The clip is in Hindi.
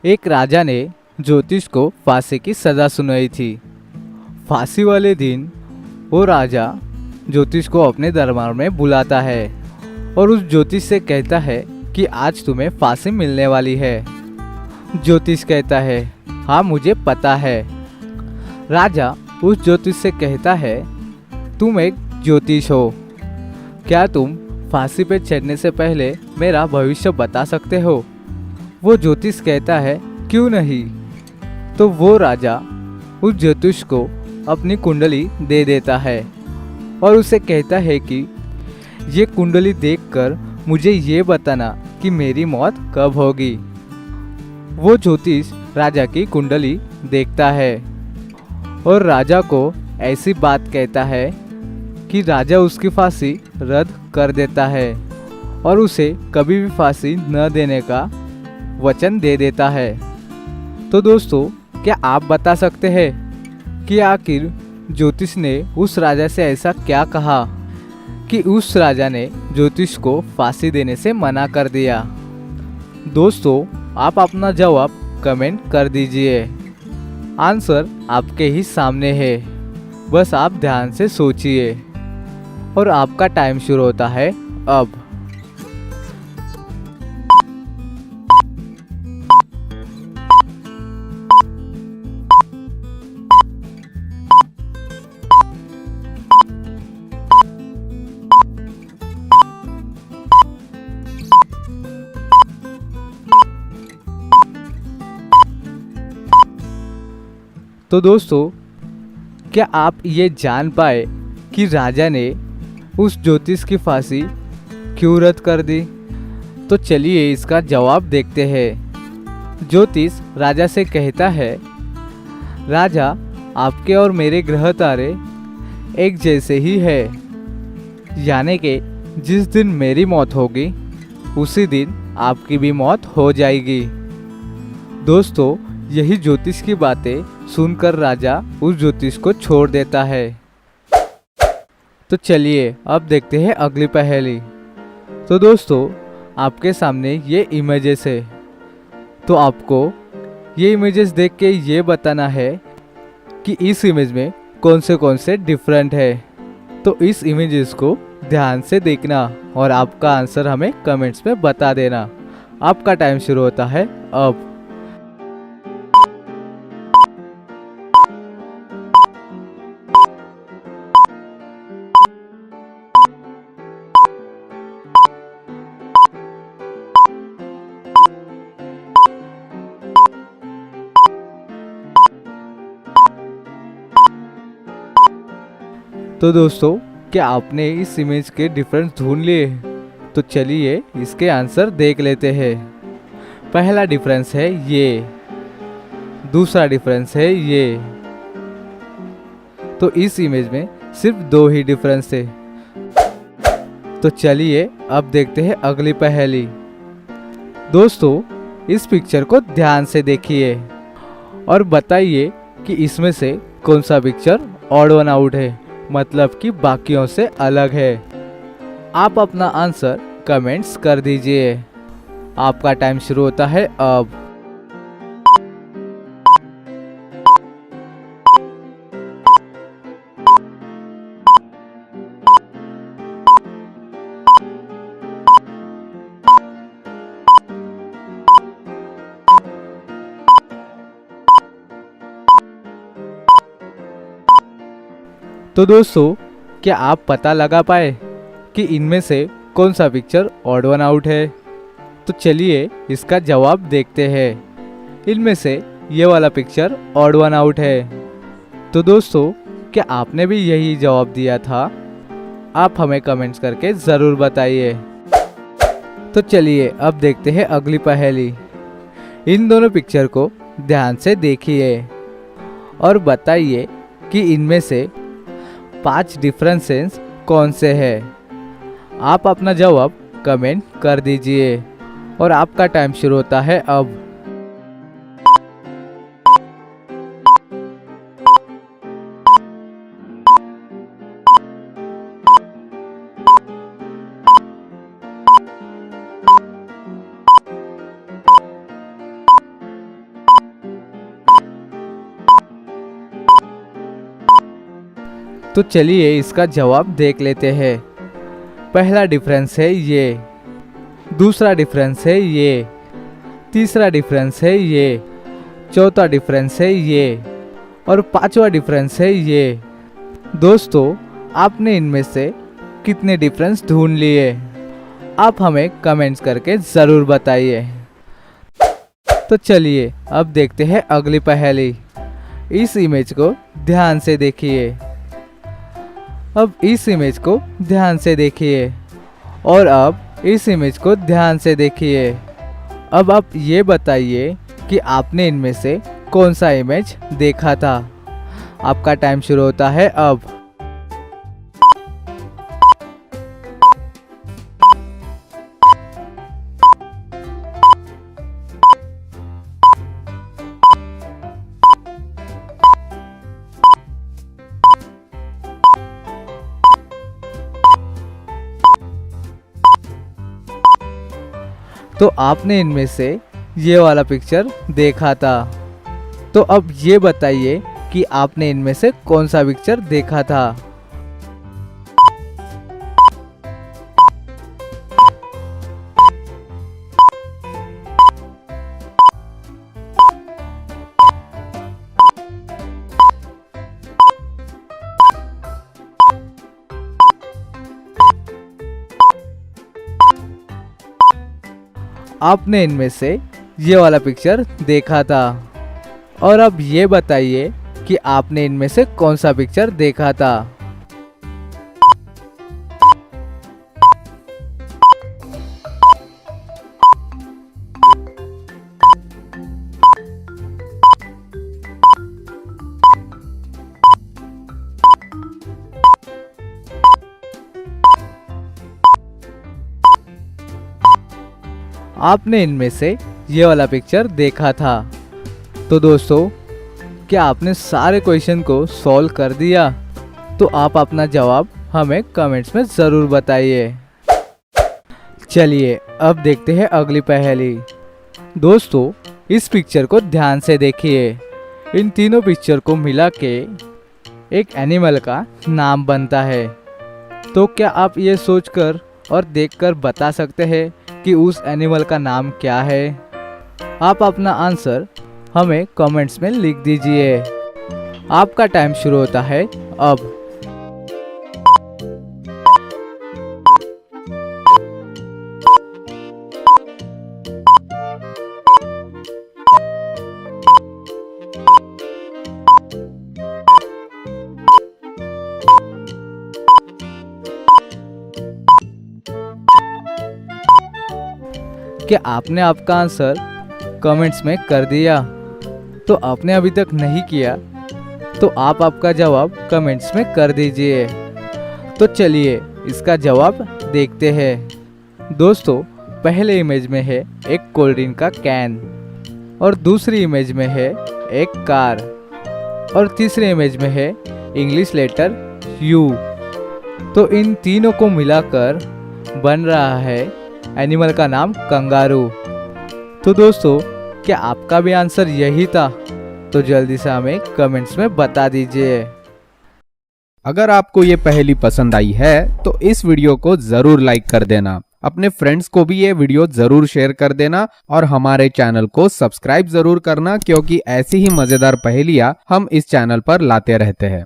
एक राजा ने ज्योतिष को फांसी की सज़ा सुनाई थी। फांसी वाले दिन वो राजा ज्योतिष को अपने दरबार में बुलाता है और उस ज्योतिष से कहता है कि आज तुम्हें फांसी मिलने वाली है। ज्योतिष कहता है, हाँ मुझे पता है। राजा उस ज्योतिष से कहता है, तुम एक ज्योतिष हो, क्या तुम फांसी पे चढ़ने से पहले मेरा भविष्य बता सकते हो? वो ज्योतिष कहता है, क्यों नहीं। तो वो राजा उस ज्योतिष को अपनी कुंडली दे देता है और उसे कहता है कि ये कुंडली देखकर मुझे ये बताना कि मेरी मौत कब होगी। वो ज्योतिष राजा की कुंडली देखता है और राजा को ऐसी बात कहता है कि राजा उसकी फांसी रद्द कर देता है और उसे कभी भी फांसी न देने का वचन दे देता है। तो दोस्तों, क्या आप बता सकते हैं कि आखिर ज्योतिष ने उस राजा से ऐसा क्या कहा कि उस राजा ने ज्योतिष को फांसी देने से मना कर दिया? दोस्तों, आप अपना जवाब कमेंट कर दीजिए। आंसर आपके ही सामने है, बस आप ध्यान से सोचिए और आपका टाइम शुरू होता है अब। तो दोस्तों, क्या आप ये जान पाए कि राजा ने उस ज्योतिष की फांसी क्यों रद्द कर दी? तो चलिए इसका जवाब देखते हैं। ज्योतिष राजा से कहता है, राजा आपके और मेरे ग्रह तारे एक जैसे ही है, यानी कि जिस दिन मेरी मौत होगी उसी दिन आपकी भी मौत हो जाएगी। दोस्तों, यही ज्योतिष की बातें सुनकर राजा उस ज्योतिष को छोड़ देता है। तो चलिए अब देखते हैं अगली पहेली। तो दोस्तों, आपके सामने ये इमेजेस है, तो आपको ये इमेजेस देख के ये बताना है कि इस इमेज में कौन से डिफरेंट है। तो इस इमेजेस को ध्यान से देखना और आपका आंसर हमें कमेंट्स में बता देना। आपका टाइम शुरू होता है अब। तो दोस्तों, क्या आपने इस इमेज के डिफरेंस ढूंढ लिए? तो चलिए इसके आंसर देख लेते हैं। पहला डिफरेंस है ये, दूसरा डिफरेंस है ये। तो इस इमेज में सिर्फ दो ही डिफरेंस है। तो चलिए अब देखते हैं अगली पहेली। दोस्तों, इस पिक्चर को ध्यान से देखिए और बताइए कि इसमें से कौन सा पिक्चर ऑड वन आउट है, मतलब कि बाकियों से अलग है। आप अपना आंसर कमेंट्स कर दीजिए। आपका टाइम शुरू होता है अब। तो दोस्तों, क्या आप पता लगा पाए कि इनमें से कौन सा पिक्चर ऑड वन आउट है? तो चलिए इसका जवाब देखते हैं। इनमें से ये वाला पिक्चर ऑड वन आउट है। तो दोस्तों, क्या आपने भी यही जवाब दिया था? आप हमें कमेंट्स करके ज़रूर बताइए। तो चलिए अब देखते हैं अगली पहेली। इन दोनों पिक्चर को ध्यान से देखिए और बताइए कि इनमें से 5 डिफरेंसेस कौन से हैं। आप अपना जवाब कमेंट कर दीजिए और आपका टाइम शुरू होता है अब। तो चलिए इसका जवाब देख लेते हैं। पहला डिफरेंस है ये, दूसरा डिफरेंस है ये, तीसरा डिफरेंस है ये, चौथा डिफरेंस है ये और पांचवा डिफरेंस है ये। दोस्तों, आपने इनमें से कितने डिफरेंस ढूंढ लिए? आप हमें कमेंट्स करके ज़रूर बताइए। तो चलिए अब देखते हैं अगली पहेली। इस इमेज को ध्यान से देखिए। अब इस इमेज को ध्यान से देखिए और अब इस इमेज को ध्यान से देखिए। अब आप ये बताइए कि आपने इनमें से कौन सा इमेज देखा था। आपका टाइम शुरू होता है अब। तो आपने इनमें से ये वाला पिक्चर देखा था। तो अब ये बताइए कि आपने इनमें से कौन सा पिक्चर देखा था। आपने इनमें से ये वाला पिक्चर देखा था। और अब ये बताइए कि आपने इनमें से कौन सा पिक्चर देखा था। आपने इनमें से ये वाला पिक्चर देखा था। तो दोस्तों, क्या आपने सारे क्वेश्चन को सॉल्व कर दिया? तो आप अपना जवाब हमें कमेंट्स में ज़रूर बताइए। चलिए अब देखते हैं अगली पहेली। दोस्तों, इस पिक्चर को ध्यान से देखिए। इन तीनों पिक्चर को मिला के एक एनिमल का नाम बनता है। तो क्या आप ये सोचकर और देखकर बता सकते हैं कि उस एनिमल का नाम क्या है? आप अपना आंसर हमें कमेंट्स में लिख दीजिए। आपका टाइम शुरू होता है अब। क्या आपने आपका आंसर कमेंट्स में कर दिया? तो आपने अभी तक नहीं किया तो आप आपका जवाब कमेंट्स में कर दीजिए। तो चलिए इसका जवाब देखते हैं। दोस्तों, पहले इमेज में है एक कोल्ड ड्रिंक का कैन और दूसरी इमेज में है एक कार और तीसरी इमेज में है इंग्लिश लेटर यू। तो इन तीनों को मिलाकर बन रहा है एनिमल का नाम कंगारू। तो दोस्तों, क्या आपका भी आंसर यही था? तो जल्दी से हमें कमेंट्स में बता दीजिए। अगर आपको ये पहेली पसंद आई है तो इस वीडियो को जरूर लाइक कर देना। अपने फ्रेंड्स को भी ये वीडियो जरूर शेयर कर देना और हमारे चैनल को सब्सक्राइब जरूर करना, क्योंकि ऐसी ही मजेदार पहेलियां हम इस चैनल पर लाते रहते हैं।